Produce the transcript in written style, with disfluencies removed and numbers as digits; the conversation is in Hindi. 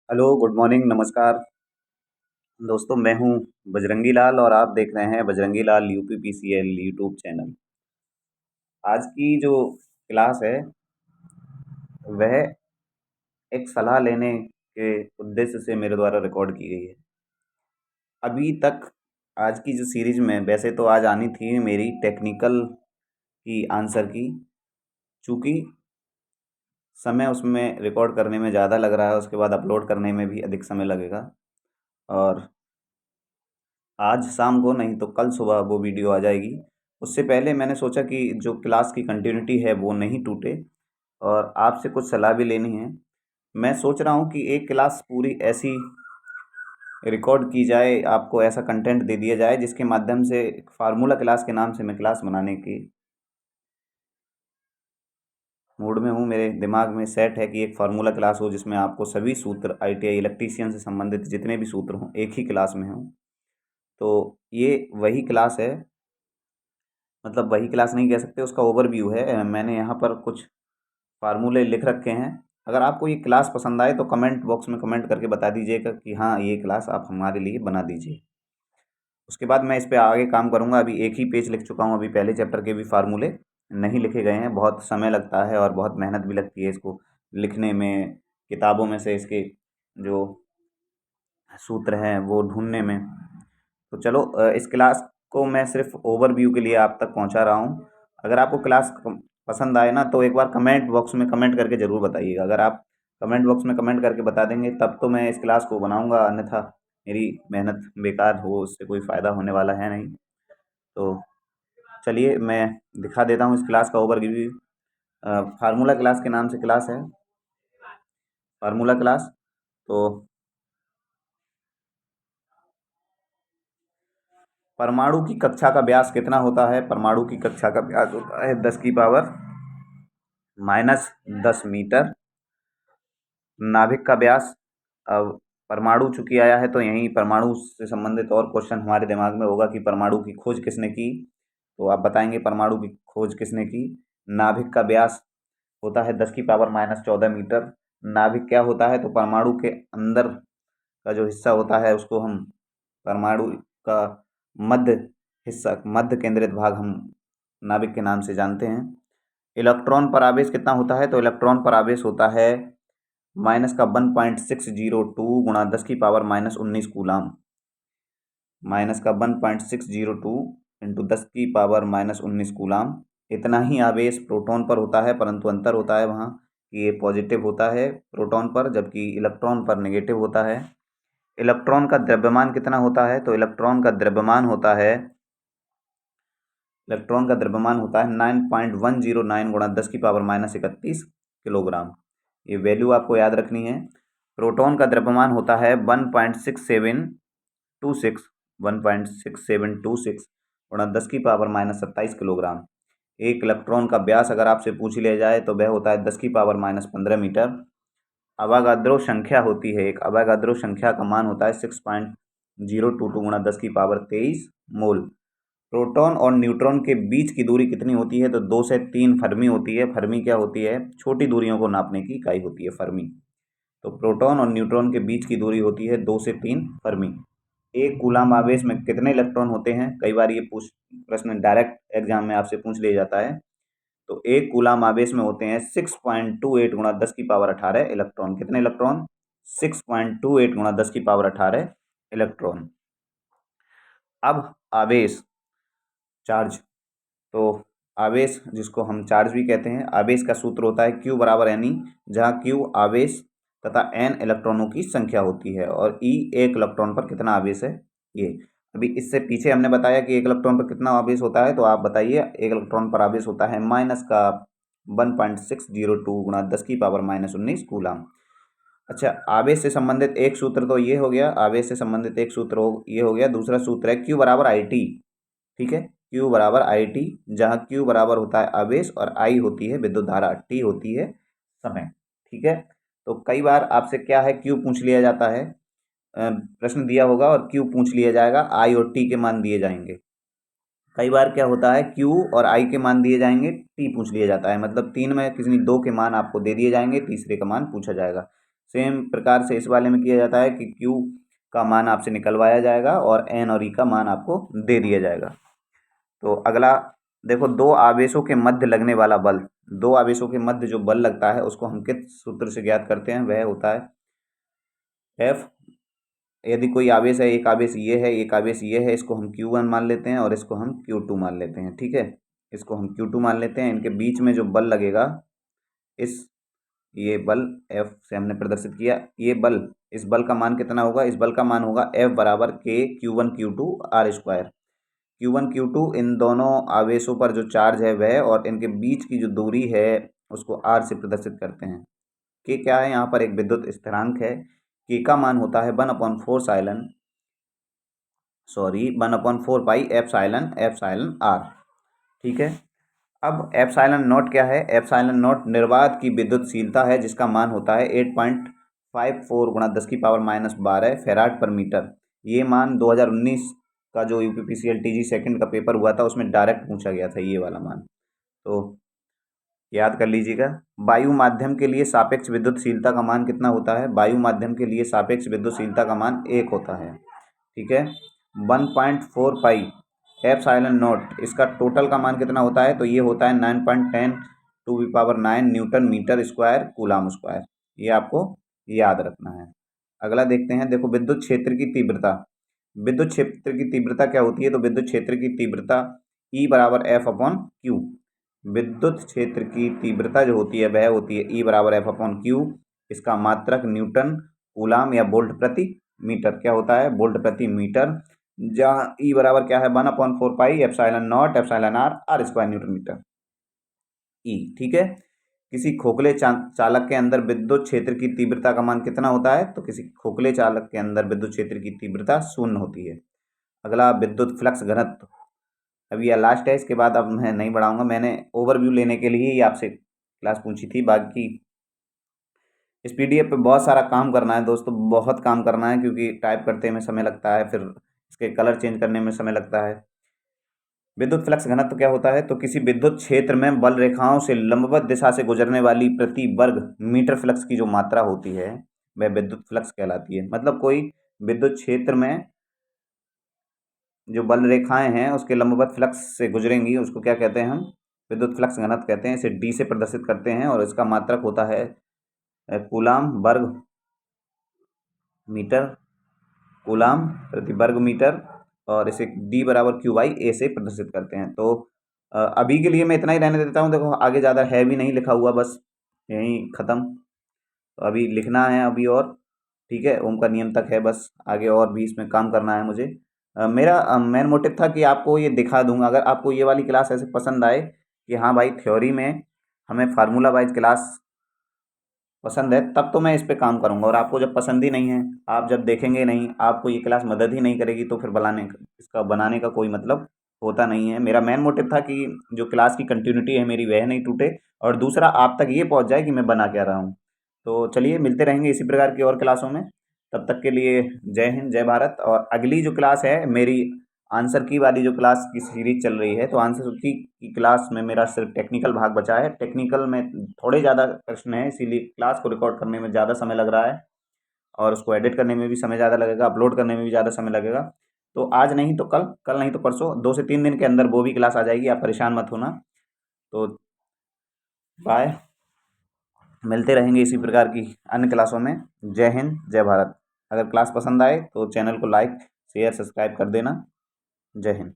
हेलो, गुड मॉर्निंग, नमस्कार। दोस्तों, मैं हूं बजरंगी लाल और आप देख रहे हैं बजरंगी लाल यूपीपीसीएल यूट्यूब चैनल। आज की जो क्लास है वह एक सलाह लेने के उद्देश्य से मेरे द्वारा रिकॉर्ड की गई है। अभी तक आज की जो सीरीज में वैसे तो आज आनी थी मेरी टेक्निकल की आंसर की, चूँकि समय उसमें रिकॉर्ड करने में ज़्यादा लग रहा है, उसके बाद अपलोड करने में भी अधिक समय लगेगा और आज शाम को नहीं तो कल सुबह वो वीडियो आ जाएगी। उससे पहले मैंने सोचा कि जो क्लास की कंटिन्यूटी है वो नहीं टूटे और आपसे कुछ सलाह भी लेनी है। मैं सोच रहा हूँ कि एक क्लास पूरी ऐसी रिकॉर्ड की जाए, आपको ऐसा कंटेंट दे दिया जाए जिसके माध्यम से एक फार्मूला क्लास के नाम से मैं क्लास बनाने की मूड में हूँ। मेरे दिमाग में सेट है कि एक फार्मूला क्लास हो जिसमें आपको सभी सूत्र आईटीआई इलेक्ट्रीशियन से संबंधित जितने भी सूत्र हों एक ही क्लास में हों। तो ये वही क्लास है, मतलब वही क्लास नहीं कह सकते, उसका ओवरव्यू है। मैंने यहाँ पर कुछ फार्मूले लिख रखे हैं। अगर आपको ये क्लास पसंद आए तो कमेंट बॉक्स में कमेंट करके बता दीजिएगा कि हाँ, ये क्लास आप हमारे लिए बना दीजिए। उसके बाद मैं इस पे आगे काम करूँगा। अभी एक ही पेज लिख चुका हूँ, अभी पहले चैप्टर के भी फार्मूले नहीं लिखे गए हैं। बहुत समय लगता है और बहुत मेहनत भी लगती है इसको लिखने में, किताबों में से इसके जो सूत्र हैं वो ढूंढने में। तो चलो, इस क्लास को मैं सिर्फ ओवरव्यू के लिए आप तक पहुंचा रहा हूं। अगर आपको क्लास पसंद आए ना तो एक बार कमेंट बॉक्स में कमेंट करके ज़रूर बताइएगा। अगर आप कमेंट बॉक्स में कमेंट करके बता देंगे तब तो मैं इस क्लास को बनाऊंगा, अन्यथा मेरी मेहनत बेकार हो, उससे कोई फ़ायदा होने वाला है नहीं। तो चलिए मैं दिखा देता हूँ इस क्लास का ओवरव्यू। फार्मूला क्लास के नाम से क्लास है, फार्मूला क्लास। तो परमाणु की कक्षा का व्यास कितना होता है? परमाणु की कक्षा का व्यास होता है 10⁻⁻10 मीटर। नाभिक का व्यास, अब परमाणु चूंकि आया है तो यहीं परमाणु से संबंधित और क्वेश्चन हमारे दिमाग में होगा कि परमाणु की खोज किसने की, तो आप बताएंगे परमाणु की खोज किसने की। नाभिक का व्यास होता है 10⁻14 मीटर। नाभिक क्या होता है? तो परमाणु के अंदर का जो हिस्सा होता है उसको हम परमाणु का मध्य हिस्सा, मध्य केंद्रित भाग हम नाभिक के नाम से जानते हैं। इलेक्ट्रॉन पर आवेश कितना होता है? तो इलेक्ट्रॉन पर आवेश होता है माइनस का 1.602 गुणा 10⁻⁻19 कूलाम। माइनस का 1.602 इंटू 10⁻⁻19 कूलाम। इतना ही आवेश प्रोटॉन पर होता है, परंतु अंतर होता है वहाँ कि ये पॉजिटिव होता है प्रोटॉन पर, जबकि इलेक्ट्रॉन पर नेगेटिव होता है। इलेक्ट्रॉन का द्रव्यमान कितना होता है? तो इलेक्ट्रॉन का द्रव्यमान होता है 9.109 गुणा 10⁻⁻31 किलोग्राम। ये वैल्यू आपको याद रखनी है। प्रोटॉन का द्रव्यमान होता है 1.6726 गुणा 10⁻⁻27 किलोग्राम। एक इलेक्ट्रॉन का व्यास अगर आपसे पूछ लिया जाए तो वह होता है 10⁻⁻15 मीटर। अवागाद्रो संख्या होती है, एक अवागाद्रो संख्या का मान होता है 6.022 गुणा 10⁻23 मोल। प्रोटॉन और न्यूट्रॉन के बीच की दूरी कितनी होती है? तो 2 से 3 फर्मी होती है। फर्मी क्या होती है? छोटी दूरियों को नापने की इकाई होती है फर्मी। तो प्रोटॉन और न्यूट्रॉन के बीच की दूरी होती है 2 से 3 फर्मी। एक कूलाम आवेश में कितने इलेक्ट्रॉन होते हैं? कई बार ये प्रश्न डायरेक्ट एग्जाम में आपसे पूछ लिया जाता है। तो एक कूलाम आवेश में होते हैं 6.28 गुणा 10⁻18 इलेक्ट्रॉन। कितने इलेक्ट्रॉन? 6.28 गुणा 10⁻18 इलेक्ट्रॉन। अब आवेश, चार्ज। तो आवेश जिसको हम चार्ज भी कहते हैं, आवेश का सूत्र होता है Q बराबर NE, जहाँ Q आवेश तथा N इलेक्ट्रॉनों की संख्या होती है और E एक इलेक्ट्रॉन पर कितना आवेश है ये। अभी इससे पीछे हमने बताया कि एक इलेक्ट्रॉन पर कितना आवेश होता है, तो आप बताइए। एक इलेक्ट्रॉन पर आवेश होता है माइनस का 1.602 गुणा 10⁻⁻19 कूलाम। अच्छा, आवेश से संबंधित एक सूत्र तो ये हो गया, आवेश से संबंधित एक सूत्र ये हो गया। दूसरा सूत्र है Q बराबर IT। ठीक है, Q बराबर IT, जहाँ Q बराबर होता है आवेश और I होती है विद्युत धारा, T होती है समय। ठीक है, तो कई बार आपसे क्या है, Q पूछ लिया जाता है, प्रश्न दिया होगा और Q पूछ लिया जाएगा, I और T के मान दिए जाएंगे। कई बार क्या होता है, Q और I के मान दिए जाएंगे, T पूछ लिया जाता है। मतलब तीन में किसी दो के मान आपको दे दिए जाएंगे, तीसरे का मान पूछा जाएगा। सेम प्रकार से इस वाले में किया जाता है कि Q का मान आपसे निकलवाया जाएगा और N और E का मान आपको दे दिया जाएगा। तो अगला देखो, दो आवेशों के मध्य लगने वाला बल, दो आवेशों के मध्य जो बल लगता है उसको हम किस सूत्र से ज्ञात करते हैं? वह होता है F। यदि कोई आवेश है, एक आवेश ये है, एक आवेश ये है, इसको हम Q1 मान लेते हैं और इसको हम Q2 मान लेते हैं। ठीक है, इसको हम Q2 मान लेते हैं। इनके बीच में जो बल लगेगा, इस ये बल F से हमने प्रदर्शित किया, ये बल, इस बल का मान कितना होगा? इस बल का मान होगा F बराबर K Q1 Q2 R square. Q1 Q2 इन दोनों आवेशों पर जो चार्ज है वह, और इनके बीच की जो दूरी है उसको R से प्रदर्शित करते हैं। K क्या है? यहाँ पर एक विद्युत स्थिरांक है। K का मान होता है 1/4 पाई एप्साइलन R। ठीक है, अब एप्साइलन नॉट क्या है? एप्साइलन नॉट निर्वात की विद्युतशीलता है, जिसका मान होता है 8.54 गुणा 10⁻12 फेराड पर मीटर। ये मान 2019 का जो यूपीपीसीएल टीजी सेकंड का पेपर हुआ था उसमें डायरेक्ट पूछा गया था ये वाला मान, तो याद कर लीजिएगा। वायु माध्यम के लिए सापेक्ष विद्युतशीलता का मान कितना होता है? वायु माध्यम के लिए सापेक्ष विद्युतशीलता का मान 1 होता है। ठीक है, 1.4 पाई एप्सिलॉन नॉट, इसका टोटल का मान कितना होता है? तो ये होता है 9.10⁹ newton metre square coulomb square. ये आपको याद रखना है। अगला देखते हैं, देखो विद्युत क्षेत्र की तीव्रता। विद्युत क्षेत्र की तीव्रता क्या होती है? तो विद्युत क्षेत्र की तीव्रता E बराबर F/Q। विद्युत क्षेत्र की तीव्रता जो होती है वह होती है E बराबर F/Q। इसका मात्रक न्यूटन कूलाम या वोल्ट प्रति मीटर क्या होता है? वोल्ट प्रति मीटर, जहाँ E बराबर क्या है? 1/4 pi epsilon naught epsilon R square newton metre E। ठीक है, किसी खोखले चालक के अंदर विद्युत क्षेत्र की तीव्रता का मान कितना होता है? तो किसी खोखले चालक के अंदर विद्युत क्षेत्र की तीव्रता 0 होती है। अगला विद्युत फ्लक्स घनत्व। अभी यह लास्ट है, इसके बाद अब मैं नहीं बढ़ाऊंगा। मैंने ओवरव्यू लेने के लिए ही आपसे क्लास पूछी थी। बाकी इस पीडीएफ पे बहुत सारा काम करना है दोस्तों, बहुत काम करना है, क्योंकि टाइप करते में समय लगता है, फिर इसके कलर चेंज करने में समय लगता है। विद्युत फ्लक्स घनत्व क्या होता है? तो किसी विद्युत क्षेत्र में बल रेखाओं से लंबवत दिशा से गुजरने वाली प्रति वर्ग मीटर फ्लक्स की जो मात्रा होती है वह विद्युत फ्लक्स कहलाती है। मतलब कोई विद्युत क्षेत्र में जो बल रेखाएं हैं उसके लंबवत फ्लक्स से गुजरेंगी, उसको क्या कहते हैं? हम विद्युत फ्लक्स घनत्व कहते हैं। इसे डी से प्रदर्शित करते हैं और इसका मात्रक होता है कूलाम वर्ग मीटर, कूलाम प्रति वर्ग मीटर, और इसे D बराबर Q/A से प्रदर्शित करते हैं। तो अभी के लिए मैं इतना ही रहने देता हूँ। देखो आगे ज़्यादा है भी नहीं लिखा हुआ, बस यहीं ख़त्म। तो अभी लिखना है अभी और, ठीक है, ओम का नियम तक है, बस आगे और भी इसमें काम करना है मुझे। मेरा मेन मोटिव था कि आपको ये दिखा दूँ। अगर आपको ये वाली क्लास ऐसे पसंद आए कि हाँ भाई थ्योरी में हमें फार्मूला वाइज क्लास पसंद है, तब तो मैं इस पे काम करूँगा। और आपको जब पसंद ही नहीं है, आप जब देखेंगे नहीं, आपको ये क्लास मदद ही नहीं करेगी, तो फिर इसका बनाने का कोई मतलब होता नहीं है। मेरा मेन मोटिव था कि जो क्लास की कंटिन्यूटी है मेरी वह नहीं टूटे, और दूसरा आप तक ये पहुँच जाए कि मैं बना क्या रहा हूँ। तो चलिए मिलते रहेंगे इसी प्रकार की और क्लासों में। तब तक के लिए जय हिंद जय भारत। और अगली जो क्लास है मेरी आंसर की वाली जो क्लास की सीरीज चल रही है, तो आंसर की क्लास में मेरा सिर्फ टेक्निकल भाग बचा है। टेक्निकल में थोड़े ज़्यादा प्रश्न हैं, इसीलिए क्लास को रिकॉर्ड करने में ज़्यादा समय लग रहा है, और उसको एडिट करने में भी समय ज़्यादा लगेगा, अपलोड करने में भी ज़्यादा समय लगेगा। तो आज नहीं तो कल, कल नहीं तो परसों, 2 से 3 दिन के अंदर वो भी क्लास आ जाएगी, आप परेशान मत होना। तो बाय, मिलते रहेंगे इसी प्रकार की अन्य क्लासों में। जय हिंद जय भारत। अगर क्लास पसंद आए तो चैनल को लाइक शेयर सब्सक्राइब कर देना। जय हिंद।